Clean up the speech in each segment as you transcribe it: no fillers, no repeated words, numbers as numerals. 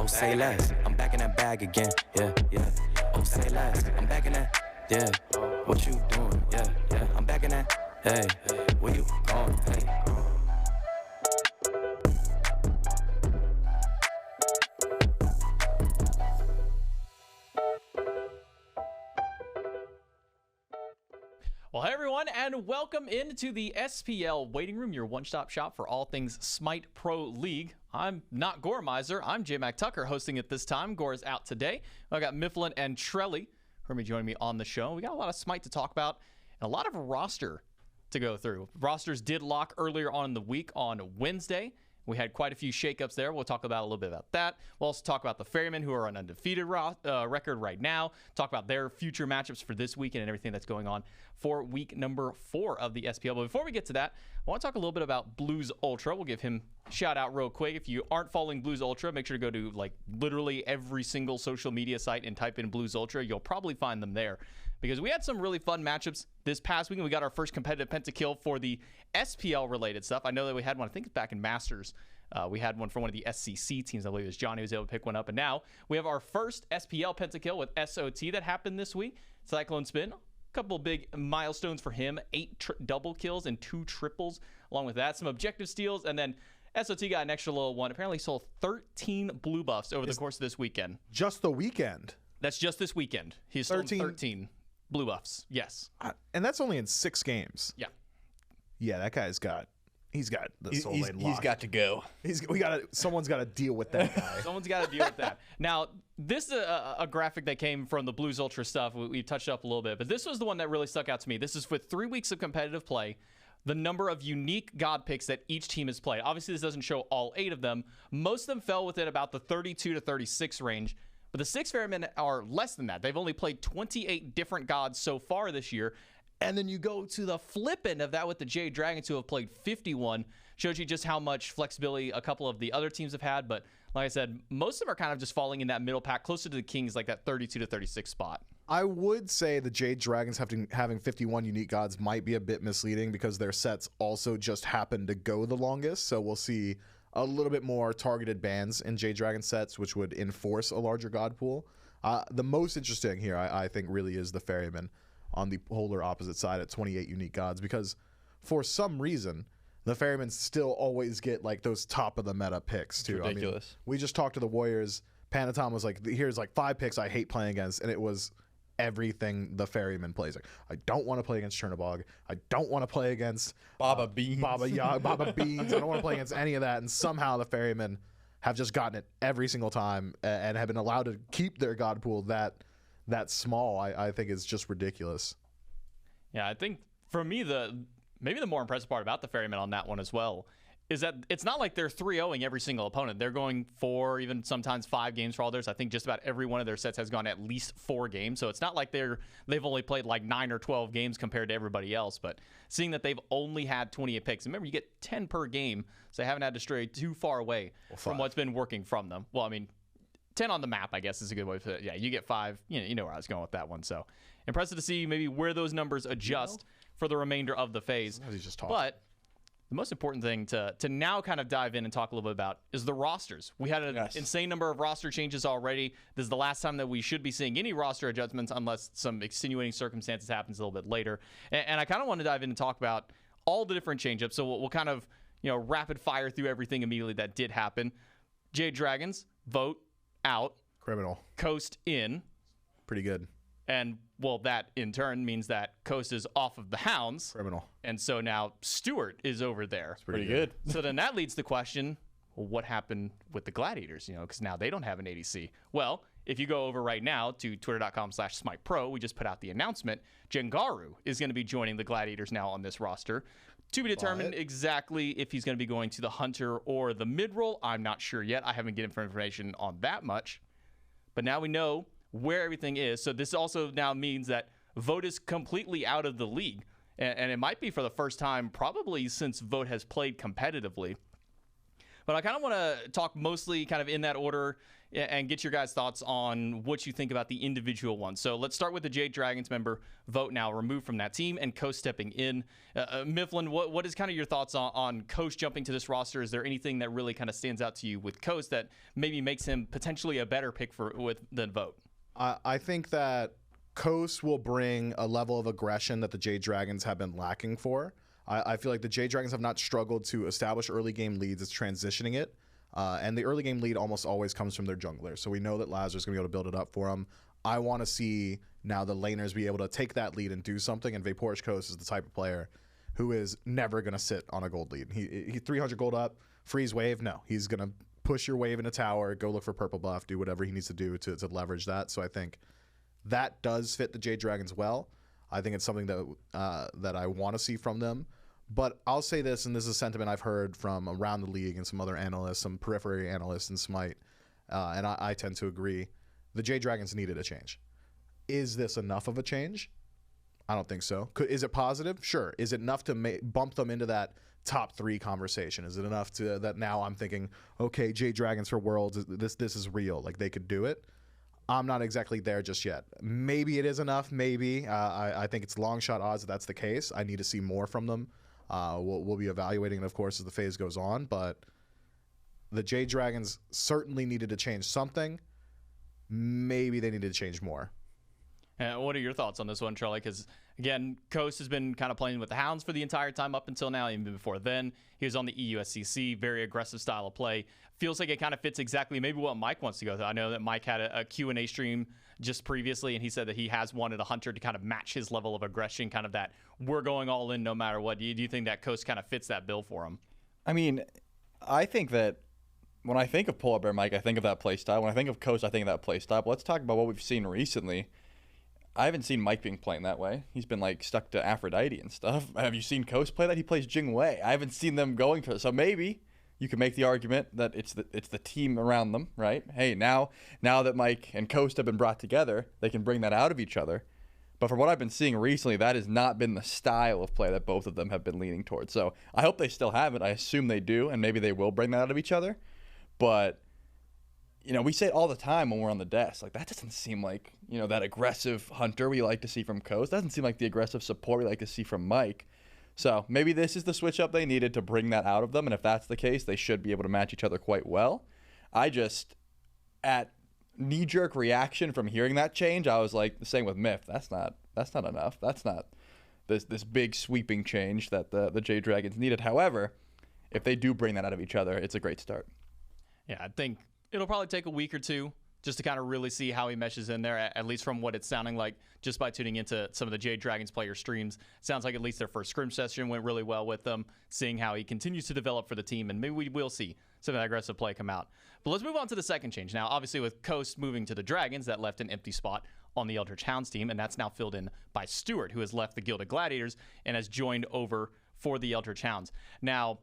Oh, say less. I'm back in that bag again. Yeah, yeah. Oh, say less. I'm back in that. Yeah. What you doing? Yeah, yeah. I'm back in that. Hey, where you going? Hey. Well, hey everyone, and welcome into the SPL Waiting Room, your one-stop shop for all things SMITEPro League. I'm not Gore Miser. I'm J Mac Tucker hosting it this time. Gore is out today. I got Mifflin and Trelly who are going to be joining me on the show. We got a lot of SMITE to talk about and a lot of roster to go through. Rosters did lock earlier on in the week on Wednesday. We had quite a few shakeups there. We'll talk about a little bit about that. We'll also talk about the Ferrymen, who are an undefeated record right now. Talk about their future matchups for this weekend and everything that's going on for week number 4 of the SPL. But before we get to that, I want to talk a little bit about Blues Ultra. We'll give him a shout out real quick. If you aren't following Blues Ultra, make sure to go to like literally every single social media site and type in Blues Ultra. You'll probably find them there, because we had some really fun matchups this past weekend. We got our first competitive pentakill for the SPL related stuff. I know that we had one, I think it's back in Masters. We had one from one of the SCC teams. I believe it was Johnny who was able to pick one up. And now we have our first SPL pentakill with SOT that happened this week. Cyclone Spin, a couple big milestones for him. 8 double kills and 2 triples. Along with that, some objective steals. And then SOT got an extra little one. Apparently sold 13 blue buffs over the course of this weekend. Just the weekend? That's just this weekend. He's sold 13 blue buffs. Yes. And that's only in 6 games. Yeah. Yeah, that guy's got... He's got the soul lane locked. He's got to go. Someone's got to deal with that guy. Someone's got to deal with that. Now, this is a graphic that came from the Blues Ultra stuff. We touched up a little bit, but this was the one that really stuck out to me. This is with 3 weeks of competitive play, the number of unique God picks that each team has played. Obviously, this doesn't show all 8 of them. Most of them fell within about the 32 to 36 range, but the 6 Ferrymen are less than that. They've only played 28 different gods so far this year. And then you go to the flip end of that with the Jade Dragons, who have played 51. Shows you just how much flexibility a couple of the other teams have had. But like I said, most of them are kind of just falling in that middle pack, closer to the Kings, like that 32 to 36 spot. I would say the Jade Dragons having 51 unique gods might be a bit misleading, because their sets also just happen to go the longest. So we'll see a little bit more targeted bans in Jade Dragon sets, which would enforce a larger god pool. The most interesting here, I think, really is the Ferryman on the polar opposite side at 28 unique gods, because for some reason the Ferrymen still always get like those top of the meta picks too. It's ridiculous. I mean, we just talked to the Warriors. Panatom was like, here's like 5 picks I hate playing against, and it was everything the Ferryman plays. Like, I don't want to play against Chernobog. I don't want to play against Baba Beans. Baba Beans. I don't want to play against any of that. And somehow the Ferrymen have just gotten it every single time and have been allowed to keep their god pool that small. I think is just ridiculous. Yeah, I think for me, maybe the more impressive part about the Ferrymen on that one as well is that it's not like they're 3-0ing every single opponent. They're going 4, even sometimes 5 games for all theirs. I think just about every one of their sets has gone at least 4 games. So it's not like they've only played like 9 or 12 games compared to everybody else. But seeing that they've only had 28 picks, and remember, you get 10 per game, so they haven't had to stray too far away from what's been working from them. Well, I mean, 10 on the map, I guess, is a good way to put it. Yeah, you get 5. You know where I was going with that one. So impressive to see maybe where those numbers adjust for the remainder of the phase. But the most important thing to now kind of dive in and talk a little bit about is the rosters. We had an insane number of roster changes already. This is the last time that we should be seeing any roster adjustments, unless some extenuating circumstances happens a little bit later. And I kind of want to dive in and talk about all the different change-ups. So we'll kind of rapid fire through everything immediately that did happen. Jade Dragons, vote out. Criminal. Coast in. Pretty good. And, well, that in turn means that Coast is off of the Hounds. Criminal. And so now Stewart is over there. It's pretty good. So then that leads to the question, well, what happened with the Gladiators? Because now they don't have an ADC. Well, if you go over right now to twitter.com/SmitePro, we just put out the announcement. Jengaru is going to be joining the Gladiators now on this roster. To be determined exactly if he's going to be going to the Hunter or the mid-roll. I'm not sure yet. I haven't given information on that much. But now we know where everything is. So this also now means that Vote is completely out of the league. And it might be for the first time probably since Vote has played competitively. But I kind of want to talk mostly kind of in that order and get your guys' thoughts on what you think about the individual ones. So let's start with the Jade Dragons member vote now removed from that team and Coast stepping in. Mifflin, what is kind of your thoughts on Coast jumping to this roster? Is there anything that really kind of stands out to you with Coast that maybe makes him potentially a better pick than Vote? I think that Coast will bring a level of aggression that the Jade Dragons have been lacking for. I feel like the Jade Dragons have not struggled to establish early game leads. It's transitioning it. And the early game lead almost always comes from their jungler. So we know that Lazar's going to be able to build it up for them. I want to see now the laners be able to take that lead and do something. And Vaporish Coast is the type of player who is never going to sit on a gold lead. He 300 gold up, freeze wave. No, he's going to push your wave in a tower, go look for purple buff, do whatever he needs to do to leverage that. So I think that does fit the Jade Dragons well. I think it's something that I want to see from them. But I'll say this, and this is a sentiment I've heard from around the league and some other analysts, some periphery analysts in SMITE, and I tend to agree. The Jade Dragons needed a change. Is this enough of a change? I don't think so. Is it positive? Sure. Is it enough to bump them into that top 3 conversation? Is it enough to that now I'm thinking, okay, Jade Dragons for Worlds, this is real. Like, they could do it. I'm not exactly there just yet. Maybe it is enough. Maybe. I think it's long shot odds that that's the case. I need to see more from them. We'll be evaluating it, of course, as the phase goes on. But the Jade Dragons certainly needed to change something. Maybe they needed to change more. What are your thoughts on this one, Charlie? Because, again, Coast has been kind of playing with the Hounds for the entire time up until now. Even before then, he was on the EUSCC, very aggressive style of play. Feels like it kind of fits exactly maybe what Mike wants to go through. I know that Mike had a Q&A stream just previously, and he said that he has wanted a Hunter to kind of match his level of aggression, kind of that we're going all in no matter what. Do you think that Coast kind of fits that bill for him? I mean, I think that when I think of Polar Bear Mike, I think of that play style. When I think of Coast, I think of that play style. But let's talk about what we've seen recently. I haven't seen Mike being playing that way. He's been like stuck to Aphrodite and stuff. Have you seen Coast play that? He plays Jing Wei. I haven't seen them going for it. So maybe you can make the argument that it's the team around them, right? Hey, now that Mike and Coast have been brought together, they can bring that out of each other. But from what I've been seeing recently, that has not been the style of play that both of them have been leaning towards. So I hope they still have it. I assume they do, and maybe they will bring that out of each other. But we say it all the time when we're on the desk. Like, that doesn't seem like, that aggressive Hunter we like to see from Coast. Doesn't seem like the aggressive support we like to see from Mike. So maybe this is the switch up they needed to bring that out of them. And if that's the case, they should be able to match each other quite well. At knee-jerk reaction from hearing that change, I was like, the same with Miff. That's not enough. That's not this big sweeping change that the Jade Dragons needed. However, if they do bring that out of each other, it's a great start. Yeah, I think it'll probably take a week or two just to kind of really see how he meshes in there, at least from what it's sounding like just by tuning into some of the Jade Dragons player streams. Sounds like at least their first scrim session went really well with them, seeing how he continues to develop for the team, and maybe we will see some of that aggressive play come out. But let's move on to the second change. Now, obviously with Coast moving to the Dragons, that left an empty spot on the Eldritch Hounds team, and that's now filled in by Stewart, who has left the Gilded Gladiators and has joined over for the Eldritch Hounds. Now,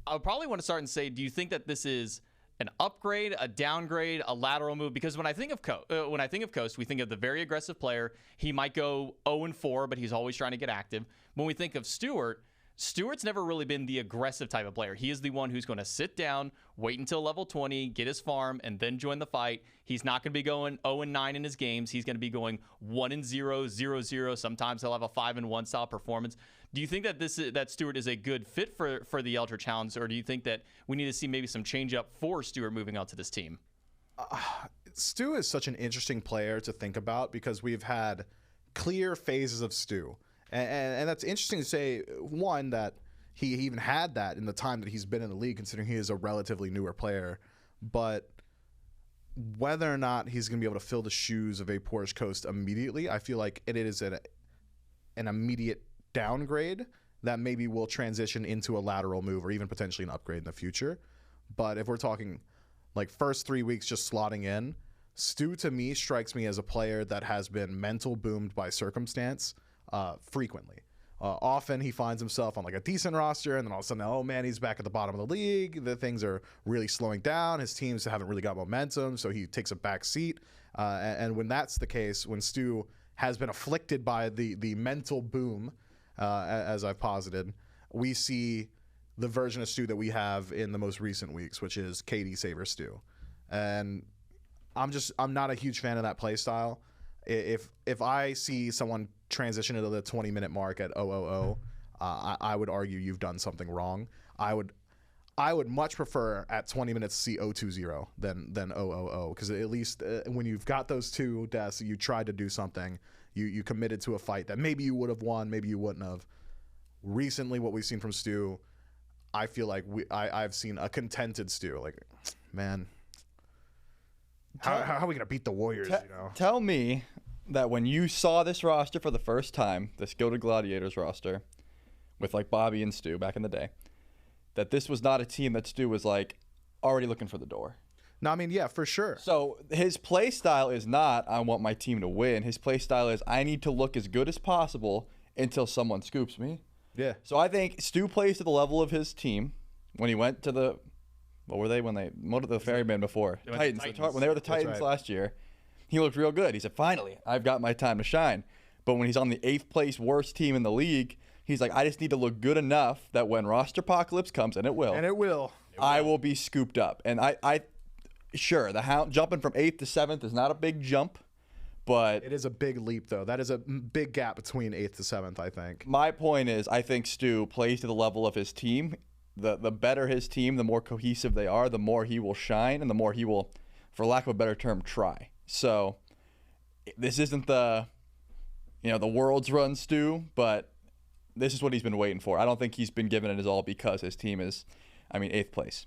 I probably want to start and say, do you think that this is an upgrade, a downgrade, a lateral move? Because when I think of Coast, we think of the very aggressive player. He might go 0-4, but he's always trying to get active. When we think of Stewart's never really been the aggressive type of player. He is the one who's going to sit down, wait until level 20, get his farm, and then join the fight. He's not going to be going 0-9 in his games. He's going to be going 1-0, 0-0. Sometimes he'll have a 5-1 style performance. Do you think that that Stewart is a good fit for the Eldritch Hounds, or do you think that we need to see maybe some change up for Stewart moving on to this team? Stu is such an interesting player to think about because we've had clear phases of Stu. And that's interesting to say, one, that he even had that in the time that he's been in the league, considering he is a relatively newer player. But whether or not he's going to be able to fill the shoes of Vaporish Coast immediately, I feel like it is an immediate downgrade that maybe will transition into a lateral move or even potentially an upgrade in the future. But if we're talking like first 3 weeks just slotting in, Stu to me strikes me as a player that has been mental boomed by circumstance frequently. Often he finds himself on like a decent roster, and then all of a sudden, oh man, he's back at the bottom of the league. The things are really slowing down. His teams haven't really got momentum, so he takes a back seat. And when that's the case, when Stu has been afflicted by the mental boom, as I've posited, we see the version of Stu that we have in the most recent weeks, which is KD Saver Stu. And I'm not a huge fan of that play style. If I see someone transition into the 20-minute mark at 0-0-0, I would argue you've done something wrong. I would much prefer at 20 minutes to see 0-2-0 than 0-0-0, because at least when you've got those two deaths, you tried to do something. You committed to a fight that maybe you would have won, maybe you wouldn't have. Recently, what we've seen from Stu, I feel like I've seen a contented Stu. Like, man, how are we gonna beat the Warriors? Tell me that when you saw this roster for the first time, this Gilded Gladiators roster, with like Bobby and Stu back in the day, that this was not a team that Stu was like already looking for the door. No, I mean, yeah, for sure. So his play style is not, I want my team to win. His play style is, I need to look as good as possible until someone scoops me. Yeah. So I think Stu plays to the level of his team. When he went to the, what were the Ferryman before? Titans. When they were the Titans last year, he looked real good. He said, finally, I've got my time to shine. But when he's on the 8th place worst team in the league, he's like, I just need to look good enough that when roster apocalypse comes, and it will, I will be scooped up. And sure, the Hound jumping from 8th to 7th is not a big jump, but it is a big leap, though. That is a big gap between 8th to 7th, I think. My point is, I think Stu plays to the level of his team. The better his team, the more cohesive they are, the more he will shine, and the more he will, for lack of a better term, try. So this isn't the world's run Stu, but this is what he's been waiting for. I don't think he's been given it his all because his team is, 8th place.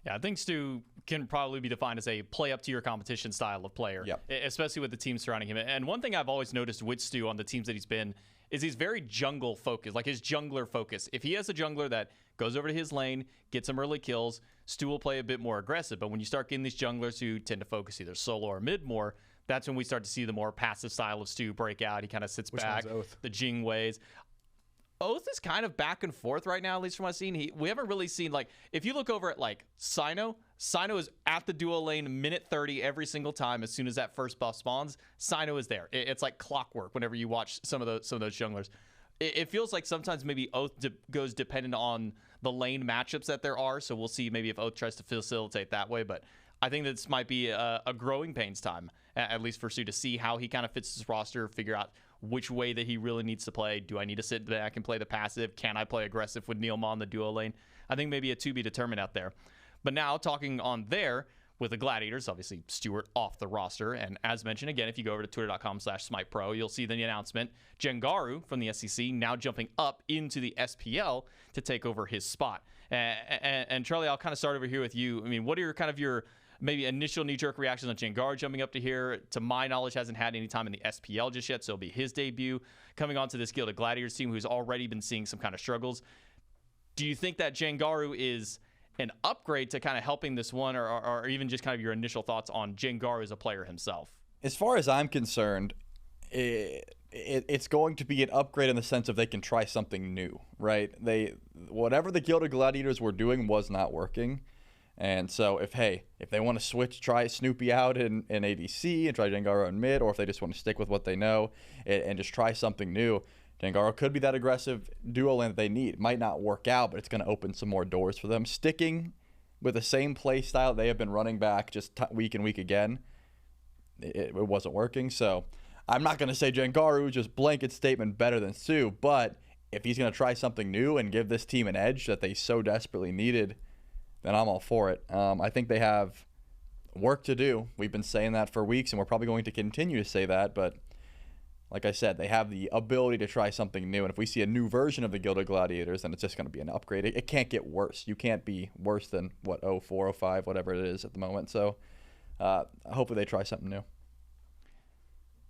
Yeah, I think Stu can probably be defined as a play up to your competition style of player, especially with the team surrounding him. And one thing I've always noticed with Stu on the teams that he's been is he's very jungle focused, like his jungler focus. If he has a jungler that goes over to his lane, gets some early kills, Stu will play a bit more aggressive. But when you start getting these junglers who tend to focus either solo or mid more, that's when we start to see the more passive style of Stu break out. He kind of sits back, the Jing ways. Oath is kind of back and forth right now, at least from what I've seen. We haven't really seen, like, if you look over at, like, Sino is at the duo lane minute 30 every single time. As soon as that first buff spawns, Sino is there. It's like clockwork whenever you watch some of those junglers. It feels like sometimes maybe Oath goes dependent on the lane matchups that there are, so we'll see maybe if Oath tries to facilitate that way, but I think this might be a growing pains time, at least for Stu, to see how he kind of fits his roster, figure out which way that he really needs to play. Do I need to sit back and play the passive? Can I play aggressive with Neilma on the duo lane? I think maybe a to be determined out there. But now talking on there with the Gladiators, obviously Stewart off the roster. And as mentioned, again, if you go over to twitter.com/SMITEPro, you'll see the announcement. Jengaru from the SEC now jumping up into the SPL to take over his spot. And Charlie, I'll kind of start over here with you. I mean, what are your maybe initial knee-jerk reactions on Jengaru jumping up to here? To my knowledge, hasn't had any time in the SPL just yet, so it'll be his debut. Coming onto this Gilded Gladiators team, who's already been seeing some kind of struggles. Do you think that Jengaru is an upgrade to kind of helping this one, or even just kind of your initial thoughts on Jengaru as a player himself? As far as I'm concerned, it's going to be an upgrade in the sense of they can try something new, right? Whatever the Gilded Gladiators were doing was not working. And so if they want to switch, try Snoopy out in ADC and try Jengaru in mid, or if they just want to stick with what they know and just try something new, Jengaru could be that aggressive duo lane that they need. It might not work out, but it's going to open some more doors for them. Sticking with the same play style they have been running back just week and week again, it wasn't working. So I'm not going to say Jengaru, just blanket statement, better than Stu, but if he's going to try something new and give this team an edge that they so desperately needed, then I'm all for it. I think they have work to do. We've been saying that for weeks, and we're probably going to continue to say that. But like I said, they have the ability to try something new. And if we see a new version of the Gilded Gladiators, then it's just going to be an upgrade. It can't get worse. You can't be worse than, 04, 05, whatever it is at the moment. So hopefully they try something new.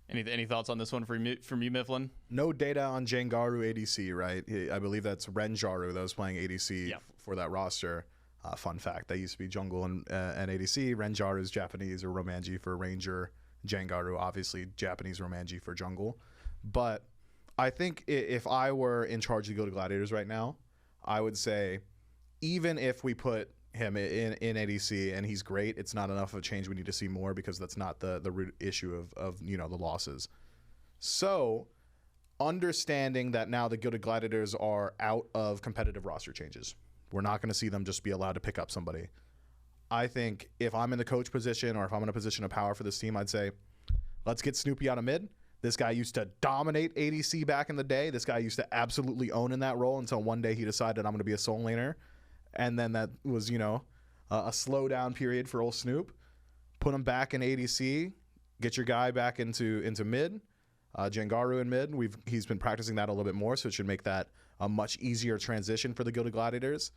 Any thoughts on this one from you, Mifflin? No data on Jengaru ADC, right? I believe that's Renjaru that was playing ADC for that roster. Fun fact, they used to be jungle and ADC. Renjaru is Japanese, or Romanji for Ranger. Jengaru, obviously Japanese Romanji for jungle. But I think if I were in charge of the Gilded Gladiators right now, I would say even if we put him in ADC and he's great, it's not enough of a change. We need to see more, because that's not the root issue of the losses. So understanding that now the Gilded Gladiators are out of competitive roster changes, We're not going to see them just be allowed to pick up somebody. I think if I'm in the coach position or if I'm in a position of power for this team, I'd say, let's get Snoopy out of mid. This guy used to dominate ADC back in the day. This guy used to absolutely own in that role until one day he decided I'm going to be a soul laner. And then that was, a slow down period for old Snoop. Put him back in ADC. Get your guy back into mid. Jengaru in mid. He's been practicing that a little bit more, so it should make that a much easier transition for the Gilded Gladiators.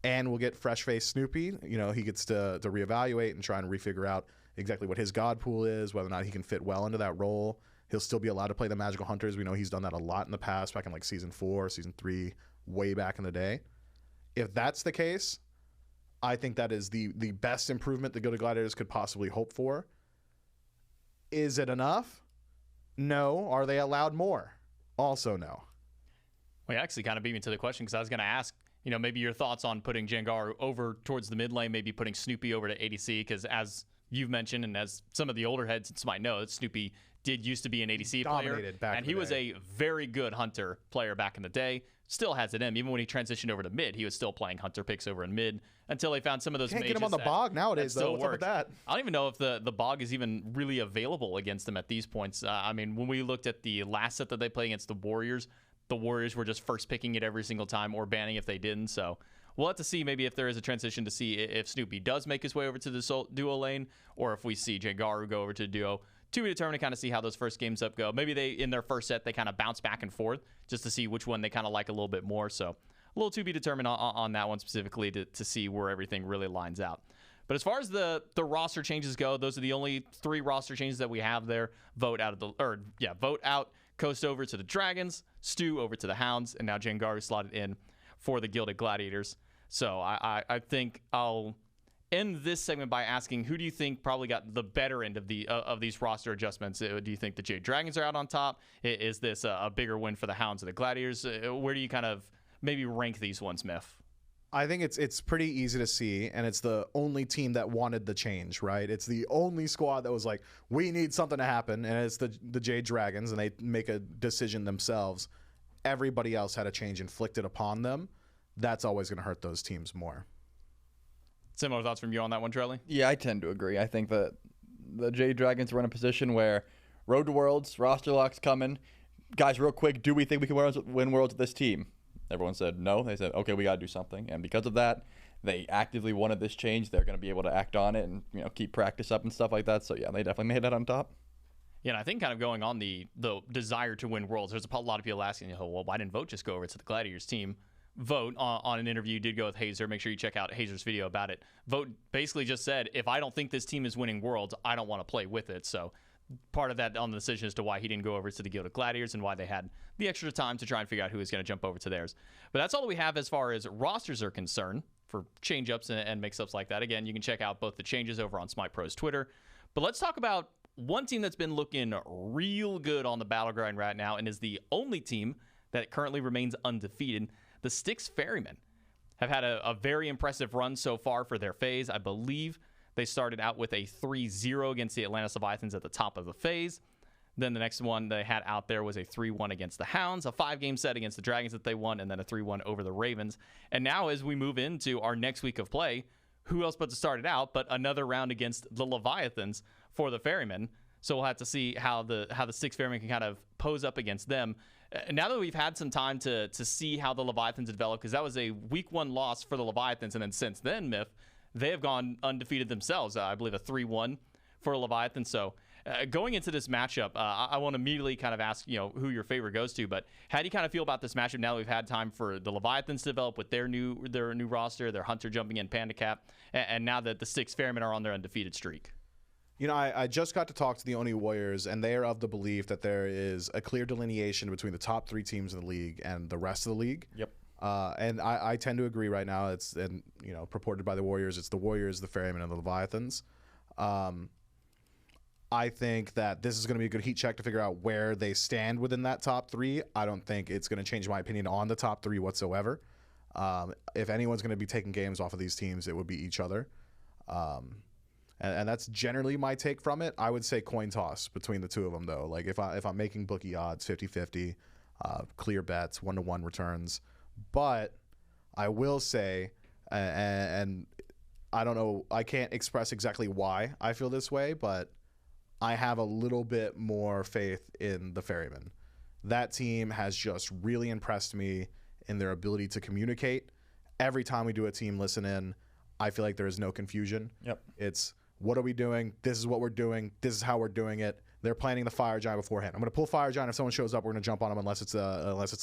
And we'll get fresh-faced Snoopy. He gets to reevaluate and try and refigure out exactly what his god pool is, whether or not he can fit well into that role. He'll still be allowed to play the Magical Hunters. We know he's done that a lot in the past, back in like Season 4, Season 3, way back in the day. If that's the case, I think that is the best improvement the Gilded Gladiators could possibly hope for. Is it enough? No. Are they allowed more? Also no. Well, you actually kind of beat me to the question because I was going to ask, maybe your thoughts on putting Jengaru over towards the mid lane, maybe putting Snoopy over to ADC, because as you've mentioned and as some of the older heads might know, Snoopy did used to be an ADC player, and he was a very good Hunter player back in the day. Still has it in him. Even when he transitioned over to mid, he was still playing Hunter picks over in mid until they found some of those Can't mages get him on the bog nowadays, though. What's up with that? I don't even know if the bog is even really available against them at these points. When we looked at the last set that they played against the Warriors were just first picking it every single time or banning if they didn't. So we'll have to see maybe if there is a transition to see if Snoopy does make his way over to the duo lane, or if we see Jengaru go over to the duo. To be determined to kind of see how those first games up go. Maybe in their first set, they kind of bounce back and forth just to see which one they kind of like a little bit more. So a little to be determined on that one specifically to see where everything really lines out. But as far as the roster changes go, those are the only 3 roster changes that we have there. Vote out Coast over to the Dragons, Stu over to the Hounds, and now Jengaru slotted in for the Gilded Gladiators. So I think I'll end this segment by asking, who do you think probably got the better end of these roster adjustments? Do you think the Jade Dragons are out on top? Is this a bigger win for the Hounds or the Gladiators? Where do you kind of maybe rank these ones, Miff? I think it's pretty easy to see, and it's the only team that wanted the change, right? It's the only squad that was like, we need something to happen, and it's the Jade Dragons, and they make a decision themselves. Everybody else had a change inflicted upon them. That's always going to hurt those teams more. Similar thoughts from you on that one, Charlie? Yeah, I tend to agree. I think that the Jade Dragons were in a position where Road to Worlds, roster lock's coming. Guys, real quick, do we think we can win Worlds with this team? Everyone said no. They said, okay, we got to do something. And because of that, they actively wanted this change. They're going to be able to act on it and keep practice up and stuff like that. So, yeah, they definitely made that on top. Yeah, and I think kind of going on the desire to win Worlds, there's a lot of people asking, well, why didn't Vote just go over to the Gladiators team? Vote on an interview did go with Hazer. Make sure you check out Hazer's video about it. Vote basically just said, if I don't think this team is winning Worlds, I don't want to play with it. So part of that on the decision as to why he didn't go over to the Gilded Gladiators and why they had the extra time to try and figure out who was going to jump over to theirs. But that's all that we have as far as rosters are concerned for change-ups and mix-ups like that. Again, you can check out both the changes over on SMITEPro's Twitter. But let's talk about one team that's been looking real good on the battleground right now and is the only team that currently remains undefeated. The Styx Ferrymen have had a very impressive run so far for their phase. I believe they started out with a 3-0 against the Atlantis Leviathans at the top of the phase. Then the next one they had out there was a 3-1 against the Hounds, a 5-game set against the Dragons that they won, and then a 3-1 over the Ravens. And now as we move into our next week of play, who else but to start it out but another round against the Leviathans for the Ferrymen. So we'll have to see how the Styx Ferrymen can kind of pose up against them. Now that we've had some time to see how the Leviathans develop, because that was a week 1 loss for the Leviathans, and then since then, Miff, they have gone undefeated themselves. I believe a 3-1 for Leviathan. So going into this matchup, I want to immediately kind of ask, who your favorite goes to. But how do you kind of feel about this matchup now that we've had time for the Leviathans to develop with their new roster, their Hunter jumping in Panda Cap, and now that the Styx Ferrymen are on their undefeated streak? I just got to talk to the Oni Warriors, and they are of the belief that there is a clear delineation between the top 3 teams in the league and the rest of the league. Yep. And I tend to agree right now. It's purported by the Warriors. It's the Warriors, the Ferrymen, and the Leviathans. I think that this is going to be a good heat check to figure out where they stand within that top 3. I don't think it's going to change my opinion on the top 3 whatsoever. If anyone's going to be taking games off of these teams, it would be each other. And that's generally my take from it. I would say coin toss between the two of them, though. Like if I'm making bookie odds, 50-50, clear bets, 1-to-1 returns. But I will say, and I don't know, I can't express exactly why I feel this way, but I have a little bit more faith in the Ferrymen. That team has just really impressed me in their ability to communicate. Every time we do a team listen in, I feel like there is no confusion. Yep. It's, what are we doing? This is what we're doing. This is how we're doing it. They're planning the Fire Giant beforehand. I'm going to pull Fire Giant. If someone shows up, we're going to jump on them unless it's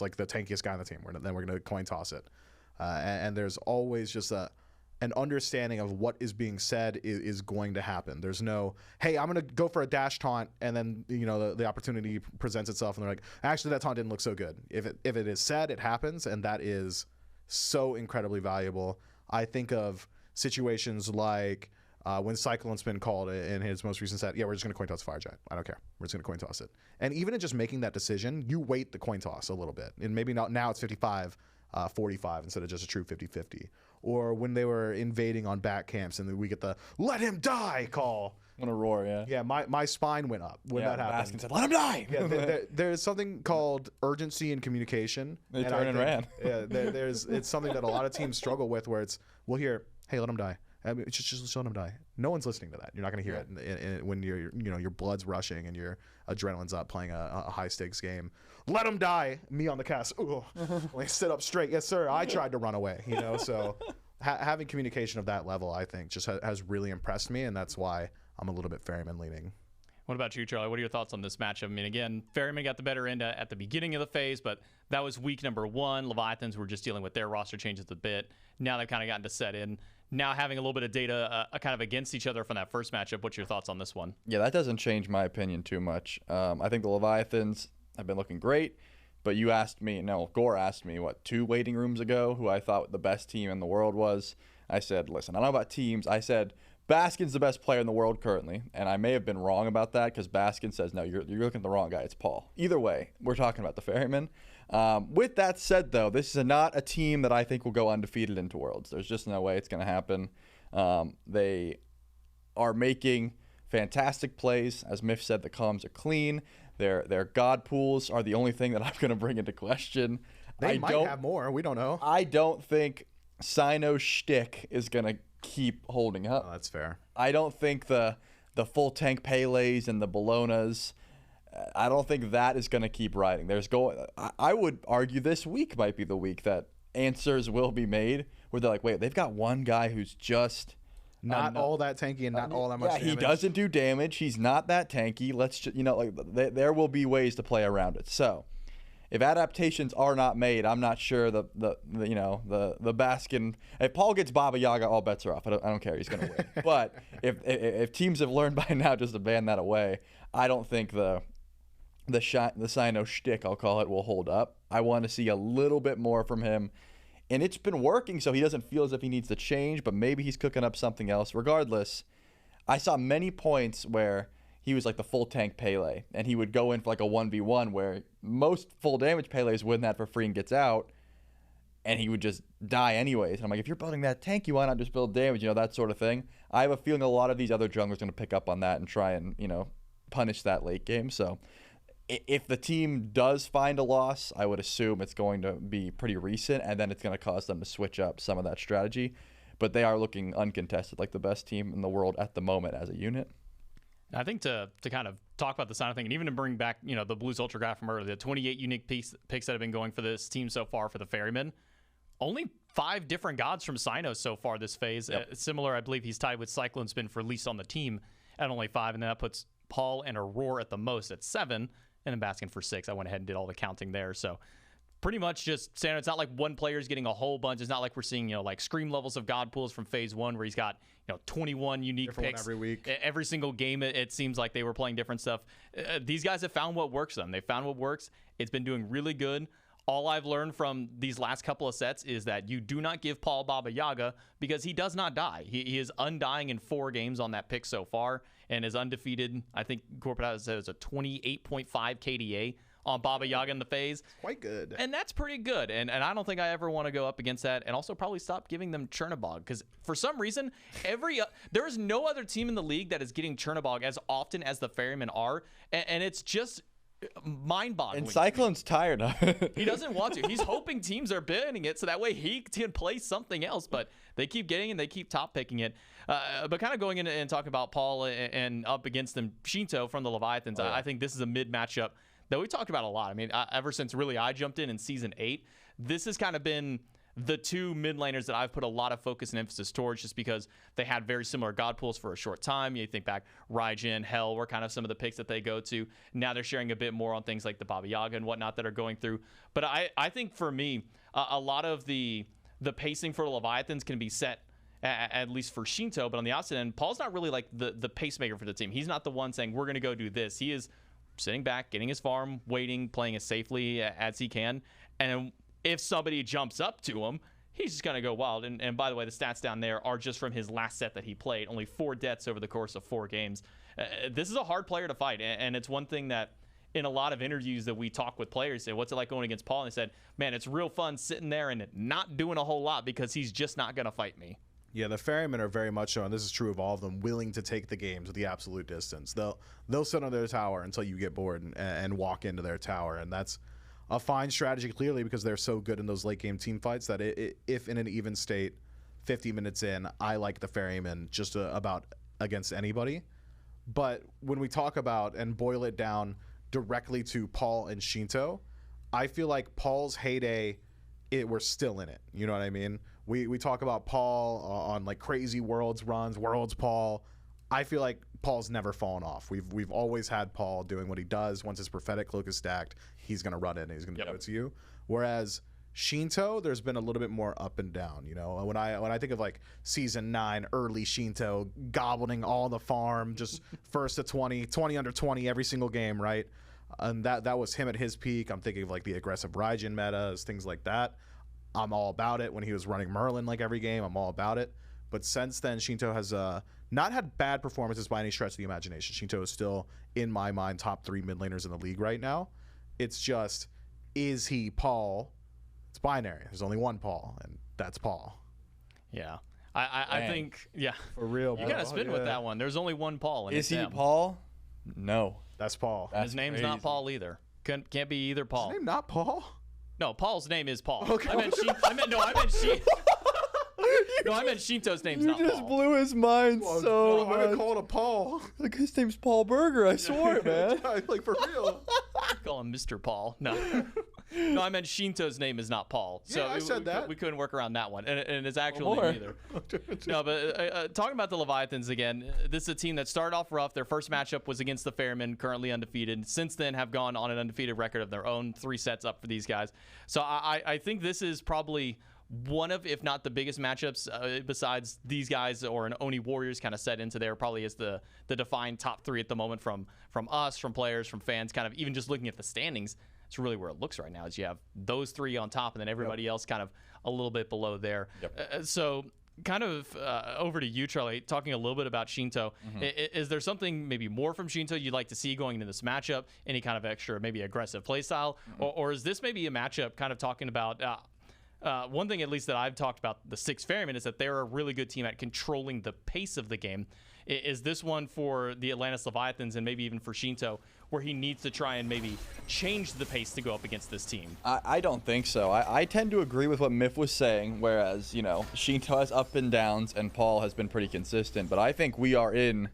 like the tankiest guy on the team. Then we're going to coin toss it. And there's always just an understanding of what is being said is going to happen. There's no, hey, I'm going to go for a dash taunt, and then the opportunity presents itself, and they're like, actually, that taunt didn't look so good. If it is said, it happens, and that is so incredibly valuable. I think of situations like when Cyclone Spin called in his most recent set, yeah, we're just going to coin toss Fire Giant. I don't care. We're just going to coin toss it. And even in just making that decision, you weight the coin toss a little bit. And maybe not, now it's 55-45 instead of just a true 50-50. Or when they were invading on back camps and then we get the "let him die" call. Want to roar, yeah. Yeah, my spine went up when that happened. Baskin said, "Let him die." Yeah, there's something called urgency in communication. They turned and ran. Yeah, it's something that a lot of teams struggle with, where we'll hear, "Hey, let him die." I mean, just let him die. No one's listening to that. You're not going to hear it when your blood's rushing and your adrenaline's up playing a high stakes game. Let him die. Me on the cast. Ooh, like, sit up straight. Yes, sir. I tried to run away. So having communication of that level, I think, just has really impressed me, and that's why I'm a little bit Ferryman leaning. What about you, Charlie? What are your thoughts on this matchup? I mean, again, Ferryman got the better end at the beginning of the phase, but that was week number 1. Leviathans were just dealing with their roster changes a bit. Now they've kind of gotten to set in. Now having a little bit of data kind of against each other from that first matchup. What's your thoughts on this one? Yeah, that doesn't change my opinion too much. I think the Leviathans have been looking great, but Gore asked me, 2 waiting rooms ago, who I thought the best team in the world was. I said, listen, I don't know about teams. I said, Baskin's the best player in the world currently, and I may have been wrong about that because Baskin says, no, you're looking at the wrong guy. It's Paul. Either way, we're talking about the Ferryman. With that said, though, this is not a team that I think will go undefeated into Worlds. There's just no way it's going to happen. They are making fantastic plays. As Miff said, the comms are clean. Their god pools are the only thing that I'm going to bring into question. They might have more. We don't know. I don't think Sino's shtick is going to keep holding up. Oh, that's fair. I don't think the full tank Pele's and the Bolognas, I don't think that is going to keep riding. I would argue this week might be the week that answers will be made where they're like, wait, they've got one guy who's just not all that tanky and not all that much damage. He doesn't do damage. He's not that tanky. Let's just, there will be ways to play around it. So if adaptations are not made, I'm not sure the Baskin. If Paul gets Baba Yaga, all bets are off. I don't care. He's going to win. But if teams have learned by now just to ban that away, I don't think the Sino shtick, I'll call it, will hold up. I want to see a little bit more from him. And it's been working, so he doesn't feel as if he needs to change, but maybe he's cooking up something else. Regardless, I saw many points where he was like the full tank Pele, and he would go in for like a 1v1 where most full damage Pele's win that for free and gets out, and he would just die anyways. And I'm like, if you're building that tank, why not just build damage, that sort of thing. I have a feeling a lot of these other junglers are going to pick up on that and try and, punish that late game. So if the team does find a loss, I would assume it's going to be pretty recent, and then it's going to cause them to switch up some of that strategy. But they are looking uncontested, like the best team in the world at the moment as a unit. I think to kind of talk about the Sino thing, and even to bring back, the Blues Ultra graph from earlier, the 28 unique picks that have been going for this team so far for the Ferrymen, only 5 different gods from Sino so far this phase. Yep. Similar, I believe he's tied with Cyclone Spin for least on the team at only 5, and then that puts Paul and Aurora at the most at 7, and then Baskin for 6. I went ahead and did all the counting there. So pretty much just standard. It's not like one player's getting a whole bunch. It's not like we're seeing, like Scream levels of God pools from phase 1 where he's got, 21 unique different picks every week. Every single game, it seems like they were playing different stuff. These guys have found what works for them. They found what works. It's been doing really good. All I've learned from these last couple of sets is that you do not give Paul Baba Yaga because he does not die. He is undying in 4 games on that pick so far and is undefeated. I think Corporate says a 28.5 KDA on Baba Yaga in the phase. Quite good. And that's pretty good. And I don't think I ever want to go up against that. And also probably stop giving them Chernobog because for some reason, there is no other team in the league that is getting Chernobog as often as the Ferrymen are. And it's just mind-boggling. And Cyclone's tired of it. He doesn't want to. He's hoping teams are banning it so that way he can play something else. But they keep getting and they keep top picking it. But kind of going in and talking about Paul and up against them, Shinto from the Leviathans, I think this is a mid matchup that we talked about a lot. I mean, ever since really I jumped in Season 8, this has kind of been the two mid laners that I've put a lot of focus and emphasis towards, just because they had very similar god pools for a short time. You think back, Raijin, Hell were kind of some of the picks that they go to. Now they're sharing a bit more on things like the Baba Yaga and whatnot that are going through. But I think for me, a lot of the pacing for the Leviathans can be set, at least for Shinto, but on the opposite end, Paul's not really like the pacemaker for the team. He's not the one saying, we're going to go do this. He is sitting back, getting his farm, waiting, playing as safely as he can. And if somebody jumps up to him, he's just going to go wild. And by the way, the stats down there are just from his last set that he played. Only 4 deaths over the course of 4 games. This is a hard player to fight. And it's one thing that in a lot of interviews that we talk with players, say, what's it like going against Paul? And they said, man, it's real fun sitting there and not doing a whole lot because he's just not going to fight me. Yeah, the Ferrymen are very much so, and this is true of all of them, willing to take the game to the absolute distance. They'll sit on their tower until you get bored and walk into their tower, and that's a fine strategy, clearly, because they're so good in those late game team fights that if in an even state, 50 minutes in, I like the Ferrymen just about against anybody. But when we talk about and boil it down directly to Paul and Shinto, I feel like Paul's heyday, we're still in it. You know what I mean? We talk about Paul on like crazy Worlds runs, Worlds Paul. I feel like Paul's never fallen off. We've always had Paul doing what he does. Once his prophetic cloak is stacked, he's going to run in and he's going to do it to you. Whereas Shinto, there's been a little bit more up and down. You know, when I think of like Season 9, early Shinto, gobbling all the farm, just first to 20 under 20 every single game, right? And that was him at his peak. I'm thinking of like the aggressive Raijin metas, things like that. I'm all about it. When he was running Merlin like every game, I'm all about it. But since then, Shinto has not had bad performances by any stretch of the imagination. Shinto is still, in my mind, top 3 mid laners in the league right now. It's just, is he Paul? It's binary. There's only one Paul, and that's Paul. Yeah. I think, yeah. For real, you got to spin with that one. There's only one Paul. And is he Paul? No. That's Paul. His name's crazy. Not Paul either. Can't be either Paul. His name not Paul? No, Paul's name is Paul. Okay. I meant Shinto's name's You not just Paul. blew his mind so I'm gonna much. call it a Paul. Like, his name's Paul Berger. I swore it, man. Like for real. Call him Mr. Paul. No, I meant Shinto's name is not Paul. So Yeah, I said that. We couldn't work around that one, and it's actually more. neither. No, but talking about the Leviathans again, this is a team that started off rough. Their first matchup was against the Ferrymen, currently undefeated. Since then, have gone on an undefeated record of their own. 3 sets up for these guys. So I think this is probably one of, if not the biggest matchups besides these guys or an Oni Warriors kind of set into there, probably is the defined top 3 at the moment from us, from players, from fans, kind of even just looking at the standings. It's really where it looks right now is you have those 3 on top and then everybody else kind of a little bit below there. So kind of over to you, Charlie, talking a little bit about Shinto. Is there something maybe more from Shinto you'd like to see going into this matchup? Any kind of extra maybe aggressive play style? Or is this maybe a matchup kind of talking about one thing at least that I've talked about the 6 Ferrymen is that they're a really good team at controlling the pace of the game. Is this one for the Atlantis Leviathans and maybe even for Shinto where he needs to try and maybe change the pace to go up against this team? I don't think so. I tend to agree with what Miff was saying, whereas, you know, Shinto has up and downs and Paul has been pretty consistent. But I think we are in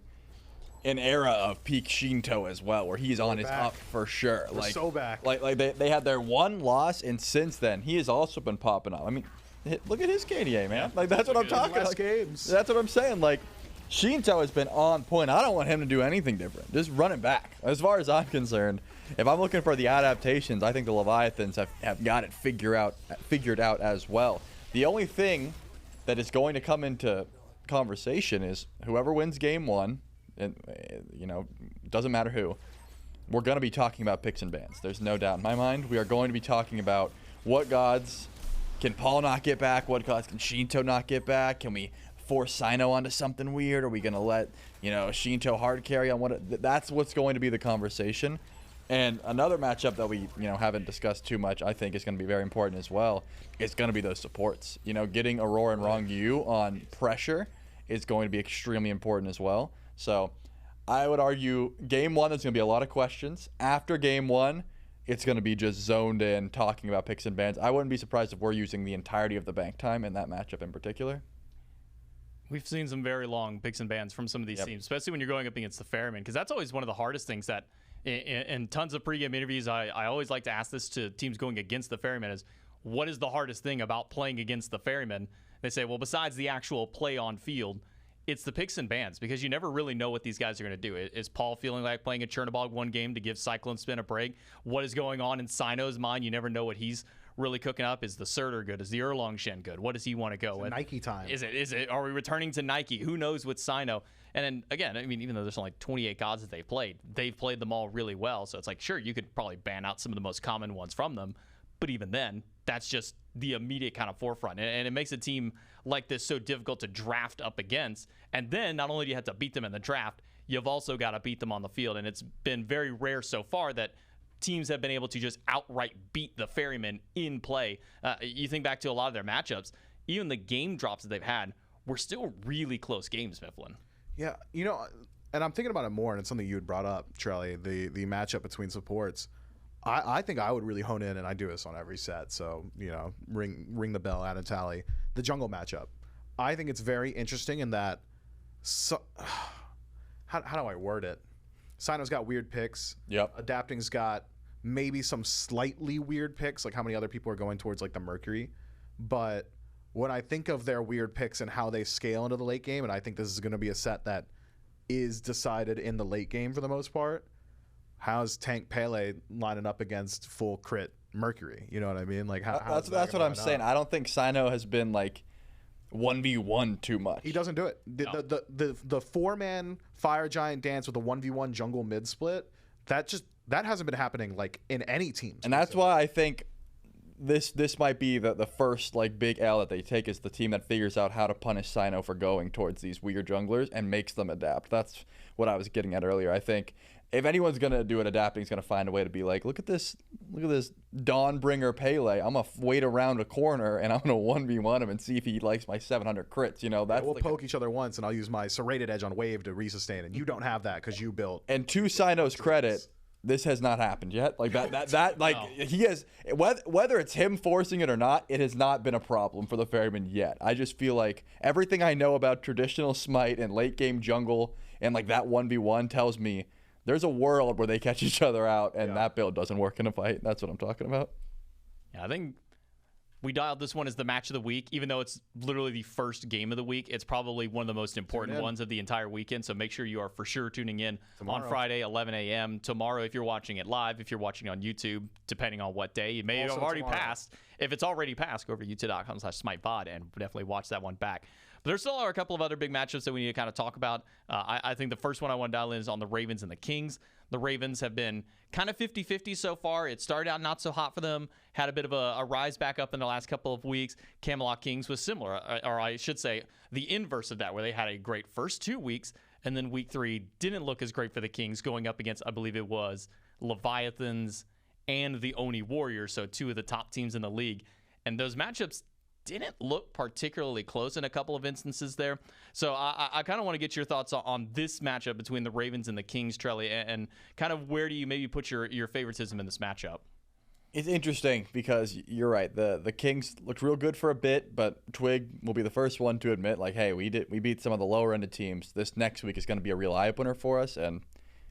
an era of peak Shinto as well, where he's on his up for sure. We're so back. Like they had their one loss, and since then, he has also been popping up. I mean, look at his KDA, man. Like, that's what I'm talking about. Games. That's what I'm saying. Like, Shinto has been on point. I don't want him to do anything different. Just run it back. As far as I'm concerned, if I'm looking for the adaptations, I think the Leviathans have got it figured out as well. The only thing that is going to come into conversation is whoever wins game 1, and you know, doesn't matter who, we're going to be talking about picks and bans. There's no doubt in my mind. We are going to be talking about what gods can Paul not get back, what gods can Shinto not get back, can we force Sino onto something weird? Are we going to let, you know, Shinto hard carry on what? That's what's going to be the conversation. And another matchup that we, you know, haven't discussed too much, I think is going to be very important as well, is going to be those supports. You know, getting Aurora and Rong Yu on pressure is going to be extremely important as well. So I would argue game one, there's going to be a lot of questions. After game one, it's going to be just zoned in, talking about picks and bans. I wouldn't be surprised if we're using the entirety of the bank time in that matchup in particular. We've seen some very long picks and bans from some of these teams, especially when you're going up against the Ferryman, because that's always one of the hardest things that in tons of pregame interviews, I always like to ask this to teams going against the Ferryman is, what is the hardest thing about playing against the Ferryman? They say, well, besides the actual play on field, it's the picks and bans, because you never really know what these guys are going to do. Is Paul feeling like playing a Chernobog one game to give Cyclone Spin a break? What is going on in Sino's mind? You never know what he's really cooking up. Is the Surtur good? Is the Erlong Shen good? What does he want to go with? Nike time. Is it? Are we returning to Nike? Who knows with Sino? And then again, I mean, even though there's only 28 gods that they've played them all really well. So it's like, sure, you could probably ban out some of the most common ones from them, but even then, that's just the immediate kind of forefront. And it makes a team like this so difficult to draft up against. And then not only do you have to beat them in the draft, you've also got to beat them on the field. And it's been very rare so far that teams have been able to just outright beat the Ferryman in play. You think back to a lot of their matchups, even the game drops that they've had were still really close games, Mifflin. Yeah, and I'm thinking about it more, and it's something you had brought up, Trelly, the matchup between supports. I think I would really hone in, and I do this on every set, so, ring the bell, add a tally. The jungle matchup. I think it's very interesting in that, how do I word it? Sino's got weird picks. Yep. Adapting's got maybe some slightly weird picks, like how many other people are going towards like the Mercury. But when I think of their weird picks and how they scale into the late game, and I think this is going to be a set that is decided in the late game for the most part, how's Tank Pele lining up against full crit Mercury? You know what I mean? Like that's what I'm saying. I don't think Sino has been like 1v1 too much. He doesn't do it. The 4-man Fire Giant dance with a 1v1 jungle mid split, that hasn't been happening like in any team. And that's why I think this might be the first like big L that they take, is the team that figures out how to punish Sino for going towards these weird junglers and makes them adapt. That's what I was getting at earlier. I think if anyone's gonna do it, adapting is gonna find a way to be like, look at this Dawnbringer Pele. I'm gonna wait around a corner and I'm gonna 1v1 him and see if he likes my 700 crits. That's we'll poke each other once, and I'll use my serrated edge on wave to resustain, and you don't have that because you built. And to Sino's credit, this has not happened yet. Like that like no. He has, whether it's him forcing it or not, it has not been a problem for the Ferryman yet. I just feel like everything I know about traditional Smite and late game jungle and like that 1v1 tells me there's a world where they catch each other out and that build doesn't work in a fight. That's what I'm talking about. Yeah, I think we dialed this one as the match of the week, even though it's literally the first game of the week. It's probably one of the most important ones of the entire weekend, so make sure you are for sure tuning in on Friday, 11 a.m. Tomorrow, if you're watching it live, if you're watching on YouTube, depending on what day. It may have already passed. If it's already passed, go over to youtube.com/SmitePod and definitely watch that one back. But there still are a couple of other big matchups that we need to kind of talk about. I think the first one I want to dial in is on the Ravens and the Kings. The Ravens have been kind of 50-50 so far. It started out not so hot for them, had a bit of a rise back up in the last couple of weeks. Camelot Kings was similar, or I should say the inverse of that, where they had a great first 2 weeks, and then week 3 didn't look as great for the Kings, going up against, I believe it was, Leviathans and the Oni Warriors, so 2 of the top teams in the league. And those matchups didn't look particularly close in a couple of instances there. So I kind of want to get your thoughts on this matchup between the Ravens and the Kings, Trelly, and kind of where do you maybe put your favoritism in this matchup? It's interesting because you're right. The Kings looked real good for a bit, but Twig will be the first one to admit, like, hey, we beat some of the lower ended teams. This next week is going to be a real eye opener for us, and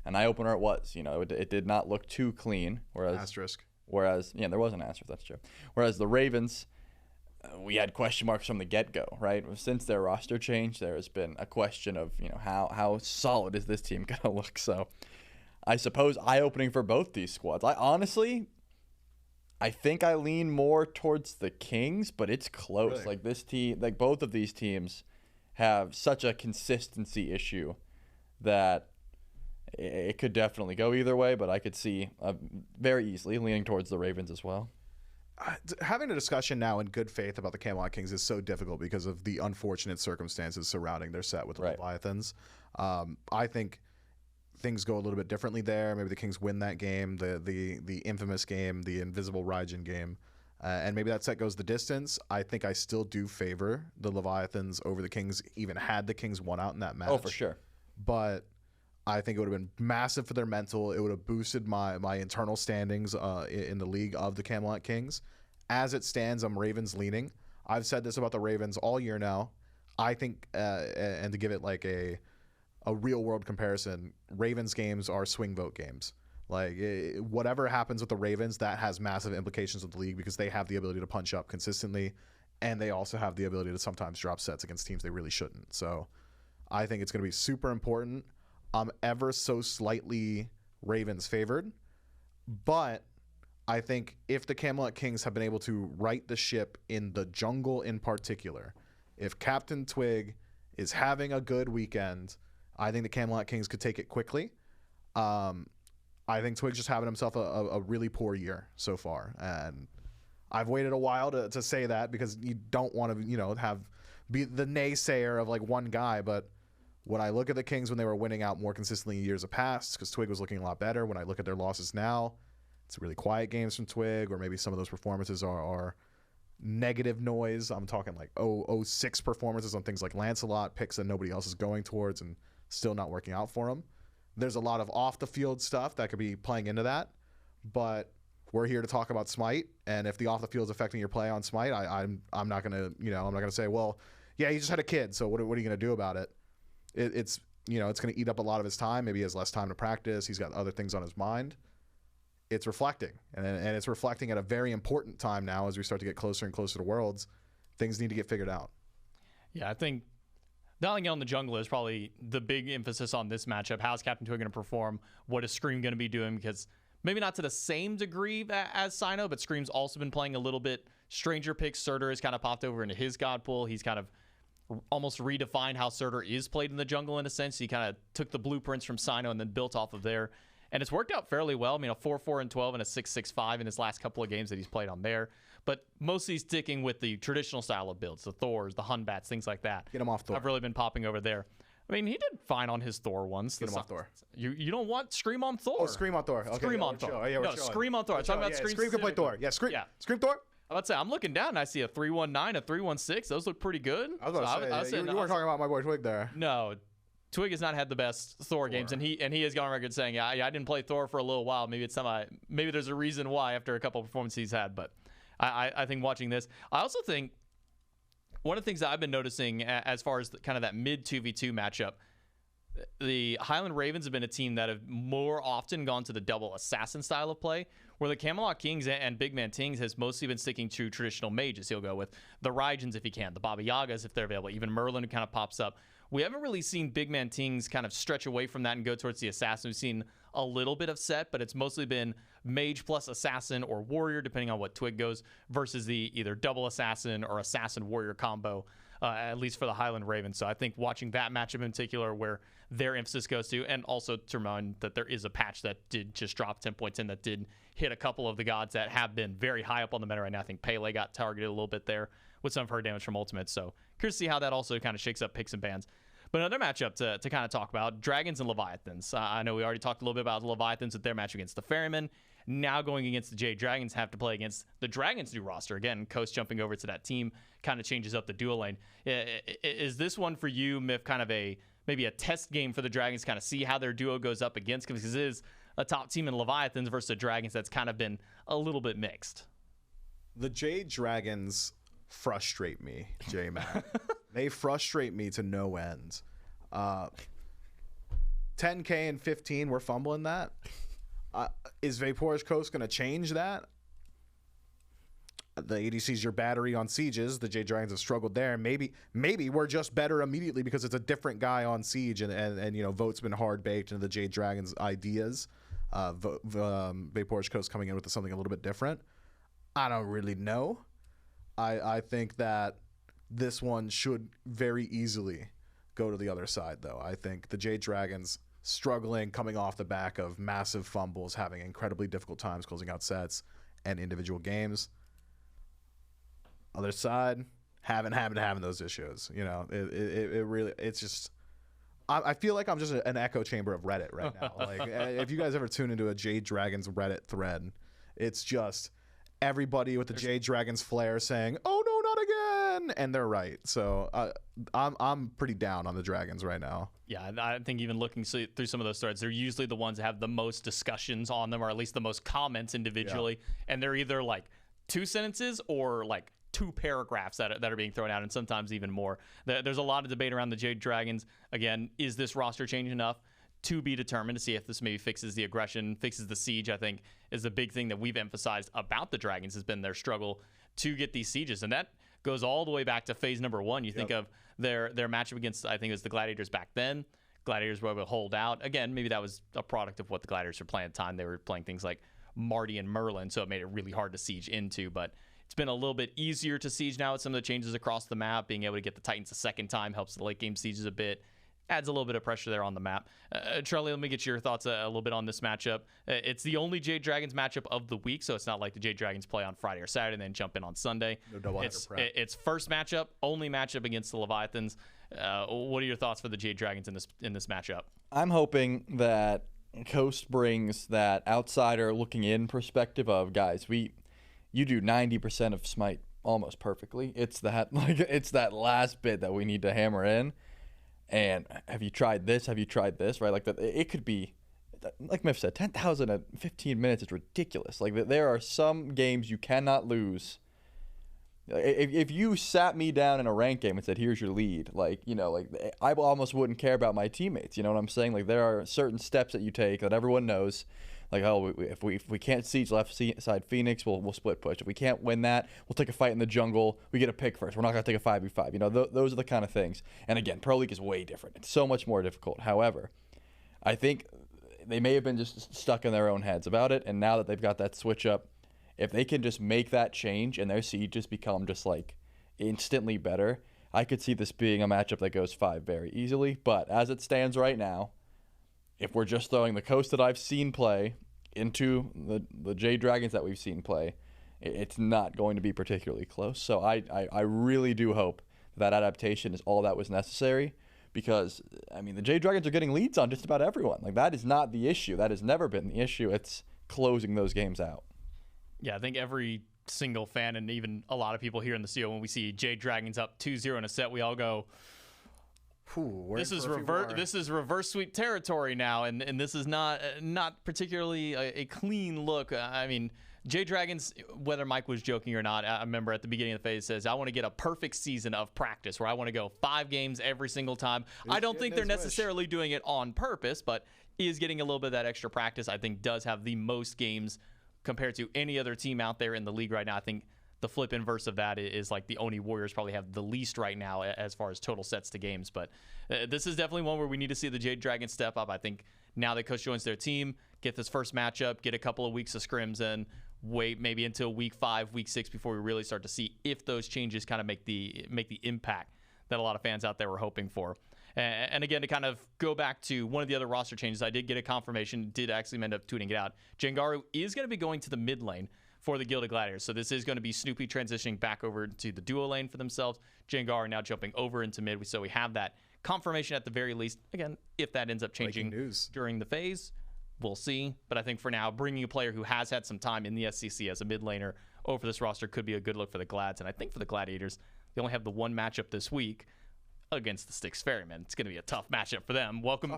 an eye opener it was. It did not look too clean. Asterisk. Whereas there was an asterisk. That's true. Whereas the Ravens, we had question marks from the get-go, right? Since their roster change, there has been a question of, how solid is this team going to look? So I suppose eye-opening for both these squads. I think I lean more towards the Kings, but it's close. Really? Like this team, like both of these teams have such a consistency issue that it could definitely go either way, but I could see very easily leaning towards the Ravens as well. Having a discussion now in good faith about the Camelot Kings is so difficult because of the unfortunate circumstances surrounding their set with the Leviathans. I think things go a little bit differently there. Maybe the Kings win that game, the infamous game, the Invisible Raijin game, and maybe that set goes the distance. I think I still do favor the Leviathans over the Kings, even had the Kings won out in that match. Oh, for sure. But I think it would have been massive for their mental. It would have boosted my internal standings in the league of the Camelot Kings. As it stands, I'm Ravens leaning. I've said this about the Ravens all year now. I think, and to give it like a real world comparison, Ravens games are swing vote games. Like whatever happens with the Ravens, that has massive implications with the league because they have the ability to punch up consistently, and they also have the ability to sometimes drop sets against teams they really shouldn't. So I think it's going to be super important. I'm ever so slightly Ravens favored, but I think if the Camelot Kings have been able to right the ship in the jungle in particular, if Captain Twig is having a good weekend, I think the Camelot Kings could take it quickly. I think Twig's just having himself a really poor year so far, and I've waited a while to say that because you don't want to, be the naysayer of like one guy, but when I look at the Kings when they were winning out more consistently in years past, because Twig was looking a lot better. When I look at their losses now, it's really quiet games from Twig, or maybe some of those performances are negative noise. I'm talking like 0-6 performances on things like Lancelot, picks that nobody else is going towards and still not working out for him. There's a lot of off the field stuff that could be playing into that, but we're here to talk about Smite, and if the off the field is affecting your play on Smite, I'm not gonna I'm not gonna say, well, yeah, he just had a kid, so what are you gonna do about it? It's it's going to eat up a lot of his time. Maybe he has less time to practice. He's got other things on his mind. It's reflecting, and it's reflecting at a very important time now as we start to get closer and closer to Worlds. Things need to get figured out. Yeah, I think dialing in on the jungle is probably the big emphasis on this matchup. How's Captain Twig going to perform? What is Scream going to be doing? Because maybe not to the same degree as Sino, but Scream's also been playing a little bit stranger picks. Surtur has kind of popped over into his god pool. He's kind of almost redefined how Surtur is played in the jungle in a sense. He kind of took the blueprints from Sino and then built off of there. And it's worked out fairly well. I mean, a 4-4-12 and a 6-6-5 in his last couple of games that he's played on there. But mostly sticking with the traditional style of builds, the Thors, the Hunbats, things like that. Get him off Thor. I've really been popping over there. I mean, he did fine on his Thor once. Get him off Thor. You don't want Scream on Thor. Oh, Scream on Thor. Okay, Scream on Thor. Yeah, no, Scream on Thor. I'm talking about Scream. Scream can play Thor. Yeah, Scream. Thor. I would say I'm looking down and I see a 3-1-9, a 3-1-6. Those look pretty good. I was about to say, you weren't talking about my boy Twig there. No, Twig has not had the best Thor games, and he has gone on record saying, yeah, I didn't play Thor for a little while. Maybe maybe there's a reason why after a couple of performances he's had. But I think watching this, I also think one of the things that I've been noticing as far as kind of that mid 2v2 matchup, the Highland Ravens have been a team that have more often gone to the double assassin style of play, where the Camelot Kings and Big Man Tings has mostly been sticking to traditional mages. He'll go with the Raijins if he can, the Baba Yagas if they're available, even Merlin who kind of pops up. We haven't really seen Big Man Tings kind of stretch away from that and go towards the assassin. We've seen a little bit of set, but it's mostly been mage plus assassin or warrior, depending on what Twig goes, versus the either double assassin or assassin warrior combo, at least for the Highland Ravens. So I think watching that matchup in particular where their emphasis goes to, and also to remind that there is a patch that did just drop 10 points in that did hit a couple of the gods that have been very high up on the meta right now. I think Pele got targeted a little bit there with some of her damage from ultimates. So curious to see how that also kind of shakes up picks and bans. But another matchup to kind of talk about, Dragons and Leviathans. I know we already talked a little bit about the Leviathans with their match against the Ferrymen. Now going against the Jade Dragons, have to play against the Dragons' new roster. Again, Coast jumping over to that team kind of changes up the duo lane. Is this one for you, Miff, kind of maybe a test game for the Dragons, kind of see how their duo goes up against? Because this is a top team in Leviathans versus the Dragons that's kind of been a little bit mixed. The Jade Dragons frustrate me, J-Mac. They frustrate me to no end. 10K and 15, we're fumbling that. Is Vapor's Coast going to change that? The ADC's your battery on sieges. The Jade Dragons have struggled there. Maybe we're just better immediately because it's a different guy on siege, and Vote's been hard baked into the Jade Dragons' ideas. Vapor's Coast coming in with something a little bit different. I don't really know. I think that this one should very easily go to the other side, though. I think the Jade Dragons struggling, coming off the back of massive fumbles, having incredibly difficult times closing out sets and individual games. Other side, having those issues. It really, it's just, I feel like I'm just an echo chamber of Reddit right now. Like, if you guys ever tune into a Jade Dragons Reddit thread, it's just everybody with the Jade Dragons flair saying, "Oh no, not again, and they're right. So I'm pretty down on the Dragons right now. Yeah, I think even looking through some of those threads, they're usually the ones that have the most discussions on them, or at least the most comments individually. Yeah. And they're either like 2 sentences or like 2 paragraphs that are being thrown out, and sometimes even more. There's a lot of debate around the Jade Dragons. Again, is this roster change enough? To be determined, to see if this maybe fixes the aggression, fixes the siege, I think is the big thing that we've emphasized about the Dragons has been their struggle to get these sieges. And that goes all the way back to phase number 1. You think of their matchup against, I think it was the Gladiators back then. Gladiators were able to hold out. Again, maybe that was a product of what the Gladiators were playing at the time. They were playing things like Marty and Merlin, so it made it really hard to siege into. But it's been a little bit easier to siege now with some of the changes across the map. Being able to get the Titans a second time helps the late game sieges a bit. Adds a little bit of pressure there on the map. Charlie, let me get your thoughts a little bit on this matchup. It's the only Jade Dragons matchup of the week, so it's not like the Jade Dragons play on Friday or Saturday and then jump in on Sunday. No double-header prep. It's first matchup, only matchup against the Leviathans. What are your thoughts for the Jade Dragons in this matchup? I'm hoping that Coast brings that outsider looking in perspective of, guys, you do 90% of Smite almost perfectly. It's that last bit that we need to hammer in. And have you tried this? Have you tried this? Right? Like that, it could be, like Miff said, 10,000 at 15 minutes is ridiculous. Like there are some games you cannot lose. If you sat me down in a ranked game and said, "Here's your lead," like I almost wouldn't care about my teammates. You know what I'm saying? Like there are certain steps that you take that everyone knows. Like, if we can't siege left side Phoenix, we'll split push. If we can't win that, we'll take a fight in the jungle. We get a pick first. We're not going to take a 5v5. Those are the kind of things. And again, Pro League is way different. It's so much more difficult. However, I think they may have been just stuck in their own heads about it. And now that they've got that switch up, if they can just make that change and their sieges become just like instantly better, I could see this being a matchup that goes 5 very easily. But as it stands right now, if we're just throwing the Coast that I've seen play into the Jade Dragons that we've seen play, it's not going to be particularly close. So I really do hope that adaptation is all that was necessary, because, I mean, the Jade Dragons are getting leads on just about everyone. Like, that is not the issue. That has never been the issue. It's closing those games out. Yeah, I think every single fan and even a lot of people here in the studio, when we see Jade Dragons up 2-0 in a set, we all go, this is reverse sweep territory now, and this is not particularly a clean look. I mean, Jade Dragons, whether Mike was joking or not, I remember at the beginning of the phase says, I want to get a perfect season of practice where I want to go 5 games every single time. I don't think they're necessarily doing it on purpose, but is getting a little bit of that extra practice. I think does have the most games compared to any other team out there in the league right now. I think the flip inverse of that is like the Oni Warriors probably have the least right now as far as total sets to games. But this is definitely one where we need to see the Jade Dragons step up. I think now that Coach joins their team, get this first matchup, get a couple of weeks of scrims in, wait maybe until week 5, week 6 before we really start to see if those changes kind of make the impact that a lot of fans out there were hoping for. And again, to kind of go back to one of the other roster changes, I did get a confirmation, did actually end up tweeting it out. Jengaru is going to be going to the mid lane for the Gilded Gladiators. So this is going to be Snoopy transitioning back over to the duo lane for themselves. Jengar now jumping over into mid. So we have that confirmation at the very least. Again, if that ends up changing during the phase, we'll see. But I think for now, bringing a player who has had some time in the SCC as a mid laner over this roster could be a good look for the Glads. And I think for the Gladiators, they only have the one matchup this week against the Styx Ferrymen. It's going to be a tough matchup for them. Welcome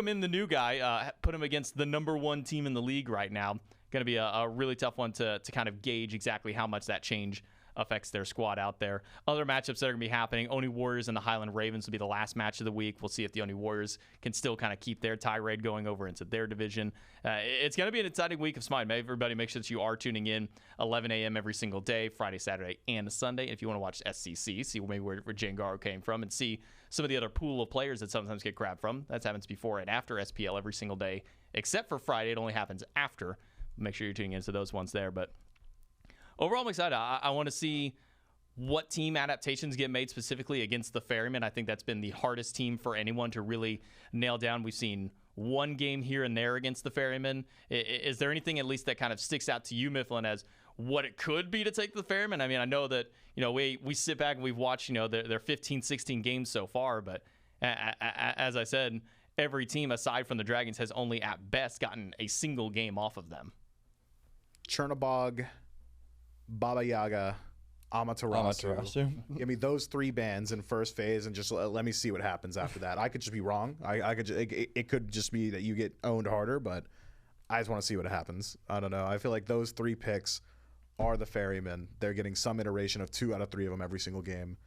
in the new guy. Put him against the #1 team in the league right now. Going to be a really tough one to kind of gauge exactly how much that change affects their squad out there. Other matchups that are going to be happening, Oni Warriors and the Highland Ravens will be the last match of the week. We'll see if the Oni Warriors can still kind of keep their tirade going over into their division. It's going to be an exciting week of Smite. Everybody make sure that you are tuning in 11 a.m. every single day, Friday, Saturday, and Sunday. If you want to watch SCC, see maybe where Jengaru came from, and see some of the other pool of players that sometimes get grabbed from. That happens before and after SPL every single day, except for Friday. It only happens after. Make sure you're tuning into those ones there. But overall, I'm excited. I want to see what team adaptations get made specifically against the Ferrymen. I think that's been the hardest team for anyone to really nail down. We've seen one game here and there against the Ferrymen. Is there anything at least that kind of sticks out to you, Mifflin, as what it could be to take the Ferrymen? I mean, I know that, we sit back and we've watched, their 15, 16 games so far, but as I said, every team aside from the Dragons has only at best gotten a single game off of them. Chernobog, Baba Yaga, Amaterasu. Give me those 3 bands in first phase and just let me see what happens after that. I could just be wrong. It could just be that you get owned harder, but I just want to see what happens. I don't know. I feel like those 3 picks are the ferrymen. They're getting some iteration of 2 out of 3 of them every single game.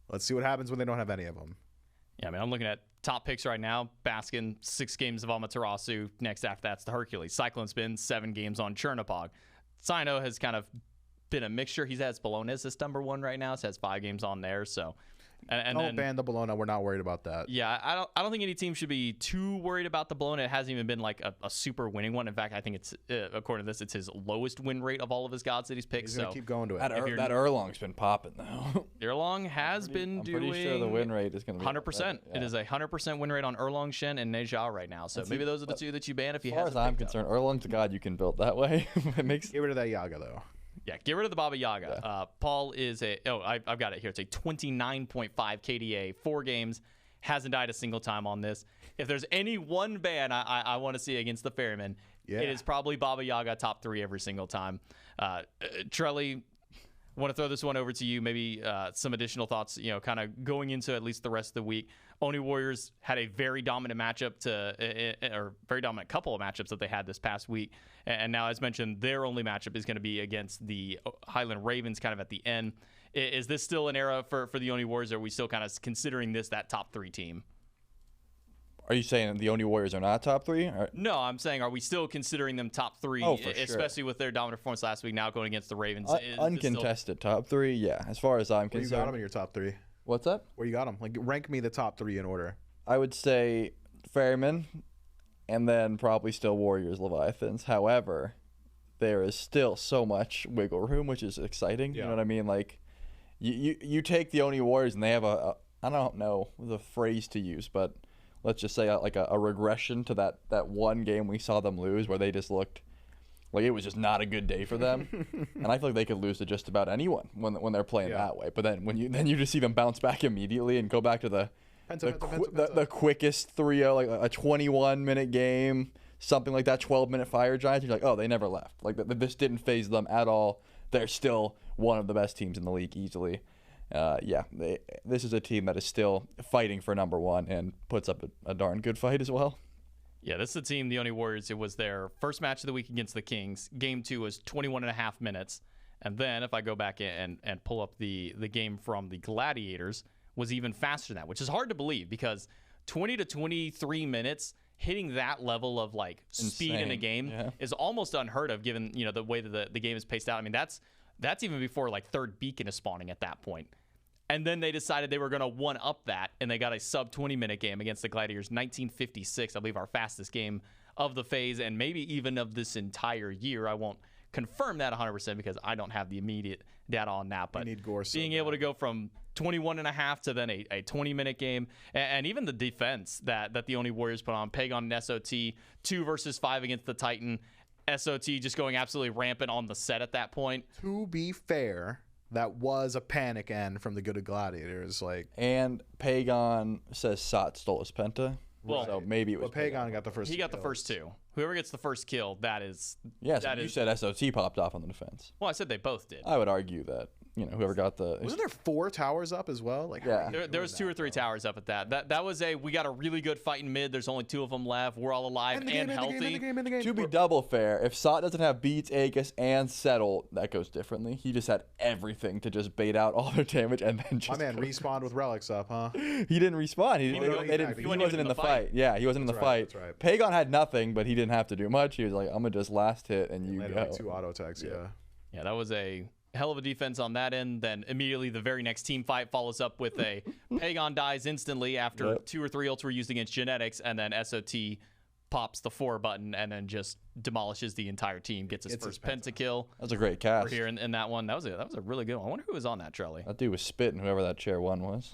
Let's see what happens when they don't have any of them. Yeah, I mean, I'm looking at top picks right now. Baskin, 6 games of Amaterasu. Next after that's the Hercules. Cyclone's been 7 games on Chernapog. Sino has kind of been a mixture. He has Bologna as his number 1 right now. So has 5 games on there. So, and don't ban the Bologna. We're not worried about that. Yeah, I don't think any team should be too worried about the Bologna. It hasn't even been like a super winning one. In fact, I think it's according to this, it's his lowest win rate of all of his gods that he's picked. He's gonna keep going to it. That Erlong's been popping though. Erlong has been doing. I'm pretty sure the win rate is going to be 100%. Yeah. It is a 100% win rate on Erlong Shen and Neja right now. So maybe those are the 2 that you ban if you have. As far as I'm concerned, Erlong's a god you can build that way. It makes. Get rid of that Yaga though. Yeah, get rid of the Baba Yaga. Yeah. Paul is I've got it here. It's a 29.5 KDA, 4 games, hasn't died a single time on this. If there's any one ban I want to see against the Ferryman, it is probably Baba Yaga top 3 every single time. Trelly, I want to throw this one over to you. Maybe some additional thoughts, kind of going into at least the rest of the week. Oni Warriors had a very dominant matchup or very dominant couple of matchups that they had this past week. And now, as mentioned, their only matchup is going to be against the Highland Ravens kind of at the end. Is this still an era for the Oni Warriors, or are we still kind of considering this that top 3 team? Are you saying the Oni Warriors are not top 3? Or? No, I'm saying, are we still considering them top 3, especially with their dominant performance last week, now going against the Ravens? Uncontested top 3, yeah. As far as I'm concerned. You got them in your top 3. What's that? Where you got them? Like, rank me the top 3 in order. I would say Ferryman, and then probably still Warriors, Leviathans. However, there is still so much wiggle room, which is exciting. Yeah. You know what I mean? Like, you take the Oni Warriors, and they have I don't know the phrase to use, but let's just say a regression to that one game we saw them lose, where they just looked like it was just not a good day for them. And I feel like they could lose to just about anyone when they're playing that way. But then when you just see them bounce back immediately and go back to the quickest 3-0, like a 21-minute game, something like that, 12-minute Fire Giants, you're like, oh, they never left. Like this didn't phase them at all. They're still one of the best teams in the league easily. This is a team that is still fighting for number 1 and puts up a darn good fight as well. Yeah, this is the team, the Oni Warriors. It was their first match of the week against the Kings. Game 2 was 21.5 minutes. And then if I go back and pull up the game from the Gladiators, was even faster than that, which is hard to believe because 20 to 23 minutes, hitting that level of like speed in a game is almost unheard of given, the way that the game is paced out. I mean, that's even before like third beacon is spawning at that point. And then they decided they were going to one-up that, and they got a sub-20-minute game against the Gladiators, 1956, I believe our fastest game of the phase and maybe even of this entire year. I won't confirm that 100% because I don't have the immediate data on that. But being able to go from 21.5 to then a 20-minute game, and even the defense that the Oni Warriors put on, Pagon and SOT, 2 versus 5 against the Titan, SOT just going absolutely rampant on the set at that point. To be fair, that was a panic end from the good Gladiators. And Pagon says Sot stole his penta. Well, so maybe it was Pagon got the first. He got the first 2. Whoever gets the first kill, that is. Yeah, so you said SOT popped off on the defense. Well, I said they both did. I would argue that whoever got the. Wasn't there 4 towers up as well? There was 2 or 3 towers up at that. That was we got a really good fight in mid. There's only 2 of them left. We're all alive and healthy. To be double fair, if Sot doesn't have Beats, Aegis, and Settle, that goes differently. He just had everything to just bait out all their damage and then just. My man respawned with relics up, huh? He didn't respawn. He wasn't in the fight. Yeah, he wasn't in the fight. That's right. Pagon had nothing, but he didn't have to do much. He was like, I'm gonna just last hit and you go. 2 auto attacks. Yeah, that was a hell of a defense on that end. Then immediately the very next team fight follows up with a Pagon dies instantly after 2 or 3 ults were used against Genetics, and then SOT pops the 4 button and then just demolishes the entire team, gets his first pentakill. That was a great cast. Here in that one. That was a really good one. I wonder who was on that, Trelly. That dude was spitting, whoever that chair 1 was.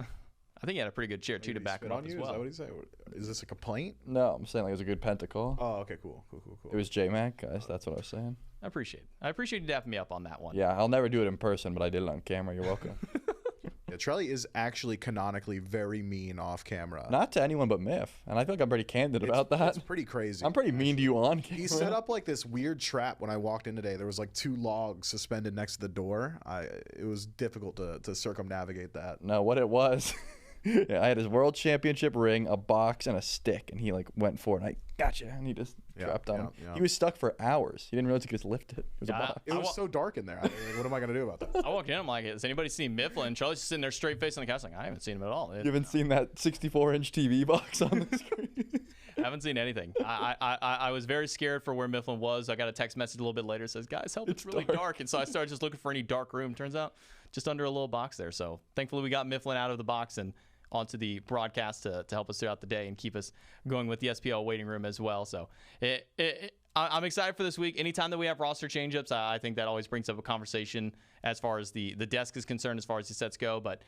I think he had a pretty good chair, too, to back him up as well. Is that what he said? Is this a complaint? No, I'm saying it was a good pentacle. Oh, okay, cool. It was J-Mac, guys. That's what I was saying. I appreciate you dapping me up on that one. Yeah, I'll never do it in person, but I did it on camera. You're welcome. Yeah, Trelly is actually canonically very mean off camera. Not to anyone but Miff, and I feel like I'm pretty candid about that. It's pretty crazy. I'm pretty mean to you on camera. He set up like this weird trap when I walked in today. There was like 2 logs suspended next to the door. It was difficult to circumnavigate that. No, what it was, yeah, I had his world championship ring, a box, and a stick, and he like went for it. And I gotcha, and he just dropped on him. Yeah. He was stuck for hours. He didn't realize he could just lift it. It was a Yeah, box. It was so dark in there. What am I gonna do about that? I walked in, I'm like, has anybody seen Mifflin? Charlie's just sitting there straight facing the couch like, I haven't seen him at all. You haven't seen that 64-inch TV box on the screen? I haven't seen anything. I was very scared for where Mifflin was. I got a text message a little bit later that says, guys, help, it's really dark. And so I started just looking for any dark room. Turns out just under a little box there. So thankfully we got Mifflin out of the box and onto the broadcast to help us throughout the day and keep us going with the SPL waiting room as well. So I'm excited for this week. Anytime that we have roster changeups, I think that always brings up a conversation as far as the desk is concerned, as far as the sets go. But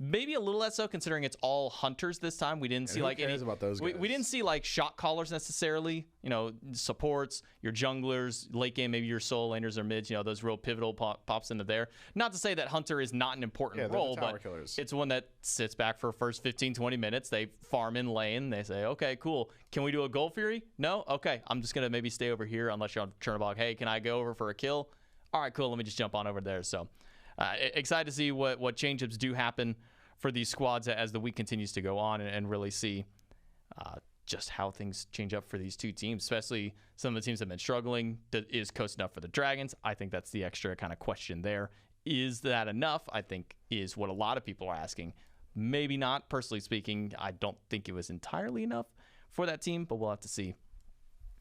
maybe a little less so considering it's all hunters this time. We didn't see like any about those guys? We didn't see like shot callers necessarily. You know, supports, your junglers, late game, maybe your solo laners or mids. You know, those real pivotal pops into there. Not to say that hunter is not an important role, but it's one that sits back for first 15-20 minutes. They farm in lane. They say, okay, cool. Can we do a Gold Fury? No? Okay, I'm just gonna maybe stay over here unless you're on Chernobog. Hey, can I go over for a kill? All right, cool. Let me just jump on over there. So excited to see what changeups do happen for these squads as the week continues to go on and really see just how things change up for these two teams, especially some of the teams that have been struggling. Is Coast enough for the Dragons? I think that's the extra kind of question there. Is that enough? I think is what a lot of people are asking. Maybe not. Personally speaking, I don't think it was entirely enough for that team, but we'll have to see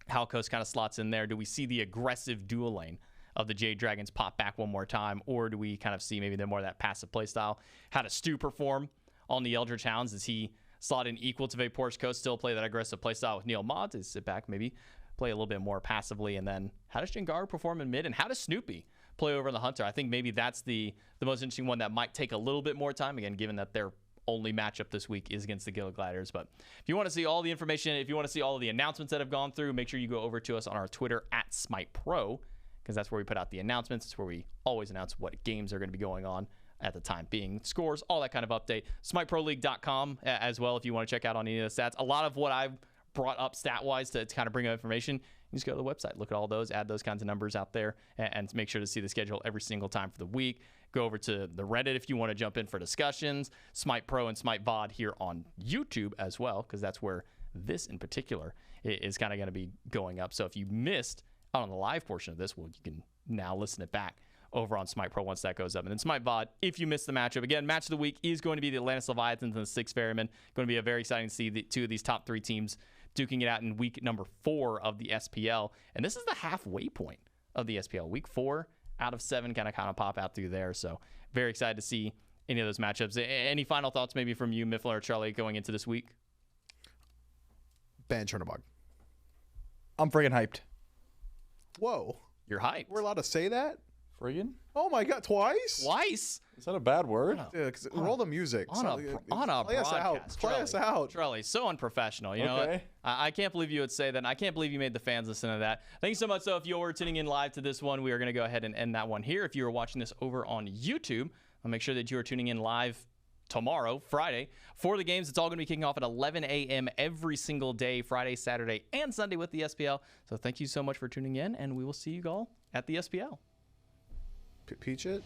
how Coast kind of slots in there. Do we see the aggressive dual lane of the Jade Dragons pop back one more time, or do we kind of see maybe more of that passive play style? How does Stu perform on the Eldritch Hounds? Does he slot in equal to Vapor's Coast, still play that aggressive play style with Neil Mod to sit back, maybe play a little bit more passively? And then how does Jengar perform in mid, and how does Snoopy play over the Hunter? I think maybe that's the most interesting one that might take a little bit more time, again, given that their only matchup this week is against the Guild Gliders. But if you want to see all the information, if you want to see all of the announcements that have gone through, make sure you go over to us on our Twitter at SMITEPro, because that's where we put out the announcements. It's where we always announce what games are going to be going on at the time being, scores, all that kind of update. SmiteProLeague.com as well if you want to check out on any of the stats. A lot of what I've brought up stat-wise to kind of bring up information, you just go to the website, look at all those, add those kinds of numbers out there, and make sure to see the schedule every single time for the week. Go over to the Reddit if you want to jump in for discussions. Smite Pro and Smite VOD here on YouTube as well, because that's where this in particular is kind of going to be going up. So if you missed out on the live portion of this, well, you can now listen it back over on Smite Pro once that goes up. And then Smite VOD, if you missed the matchup, again, match of the week is going to be the Atlantis Leviathans and the Six Ferrymen. Going to be a very exciting to see the two of these top 3 teams duking it out in week number 4 of the SPL. And this is the halfway point of the SPL. Week 4 out of 7 kind of pop out through there. So very excited to see any of those matchups. Any final thoughts maybe from you, Mifflin or Charlie, going into this week? Ban Chernobog. I'm friggin' hyped. Whoa. You're hyped. We're allowed to say that? Friggin'? Oh my god, twice? Twice? Is that a bad word? Yeah, roll the music. On a play us out. broadcast. Play us out. Charlie, so unprofessional. You know what? Okay. I can't believe you would say that. And I can't believe you made the fans listen to that. Thank you so much. So if you're tuning in live to this one, we are going to go ahead and end that one here. If you are watching this over on YouTube, I'll make sure that you are tuning in live tomorrow, Friday, for the games. It's all going to be kicking off at 11 a.m. every single day, Friday, Saturday, and Sunday with the SPL. So thank you so much for tuning in, and we will see you all at the SPL. Peach it.